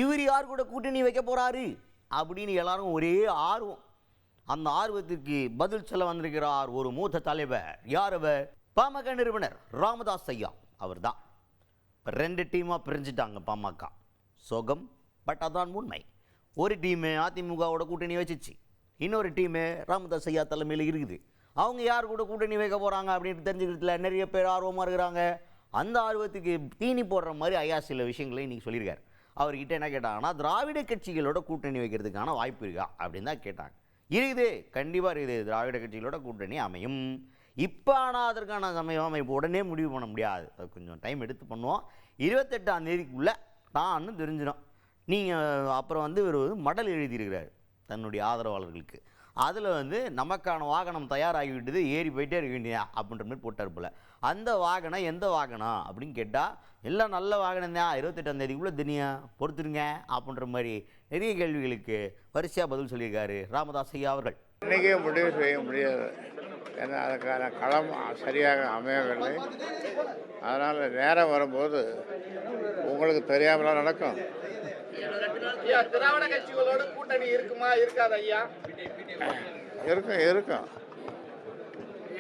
இவர் யார் கூட கூட்டணி வைக்க போகிறாரு அப்படின்னு எல்லாரும் ஒரே ஆர்வம். அந்த ஆர்வத்திற்கு பதில் சொல்ல வந்திருக்கிறார் ஒரு மூத்த தலைவர். யார் அவர்? பாமக நிறுவனர் ராமதாஸ் ஐயா அவர் தான். 2 டீமாக பிரிஞ்சுட்டாங்க பாமக. சோகம், பட் அதான் உண்மை. ஒரு டீமு அதிமுகவோட கூட்டணி வச்சிச்சு, இன்னொரு டீமு ராமதாஸ் ஐயா தலைமையில் இருக்குது. அவங்க யார் கூட கூட்டணி வைக்க போகிறாங்க அப்படின்னு தெரிஞ்சுக்கிறதுல நிறைய பேர் ஆர்வமாக இருக்கிறாங்க. அந்த ஆர்வத்துக்கு தீனி போடுற மாதிரி ஐயா சில விஷயங்களை இன்றைக்கி சொல்லியிருக்காரு. அவர்கிட்ட என்ன கேட்டாங்கன்னா, திராவிட கட்சிகளோட கூட்டணி வைக்கிறதுக்கான வாய்ப்பு இருக்கா அப்படின்னு தான் கேட்டாங்க. இருக்குது, கண்டிப்பாக இருக்குது. திராவிட கட்சிகளோட கூட்டணி அமையும். இப்போ ஆனால் அதற்கான சமயம் இப்போ உடனே முடிவு பண்ண முடியாது. அது கொஞ்சம் டைம் எடுத்து பண்ணுவோம். 28ஆம் தேதிக்குள்ளே தான்னு தெரிஞ்சிடும். நீங்கள் அப்புறம் இவர் மடல் எழுதியிருக்கிறார் தன்னுடைய ஆதரவாளர்களுக்கு. அதில் நமக்கான வாகனம் தயாராகிவிட்டது, ஏறி போயிட்டே இருக்க வேண்டியா அப்படின்ற மாதிரி போட்டார் போல். அந்த வாகனம் எந்த வாகனம் அப்படின்னு கேட்டால், எல்லாம் நல்ல வாகனம் தான், 28ஆம் தேதிக்குள்ளே தினியா பொறுத்துருங்க அப்படின்ற மாதிரி நிறைய கேள்விகளுக்கு வரிசையாக பதில் சொல்லியிருக்காரு ராமதாஸ் ஐயா அவர்கள். இன்றைக்கே முடிவு செய்ய முடியாது, ஏன்னா அதுக்கான களம் சரியாக அமையவில்லை. அதனால் நேரம் வரும்போது உங்களுக்கு தெரியாமலாம் நடக்கும். திராவிட கட்சிகளோட கூட்டணி இருக்குமா இருக்காது ஐயா? இருக்கும்.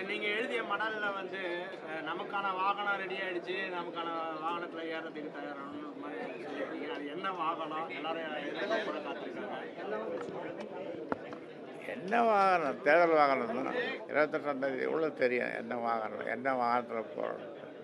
நீங்க எழுதிய மடல்ல நமக்கான வாகனம் ரெடி ஆயிடுச்சு, நமக்கான வாகனத்துல ஏறதுக்கு தயாரான மாதிரி சொல்லியிருக்கீங்க. அது என்ன வாகனம்? எல்லாரும் கூட காத்திருக்காங்க. என்ன வாகனம்? தேர்தல் வாகனம் தான். 28ஆம் தேதி உள்ள தெரியும் என்ன வாகனம், என்ன வாகனத்தில் போகிறோம்.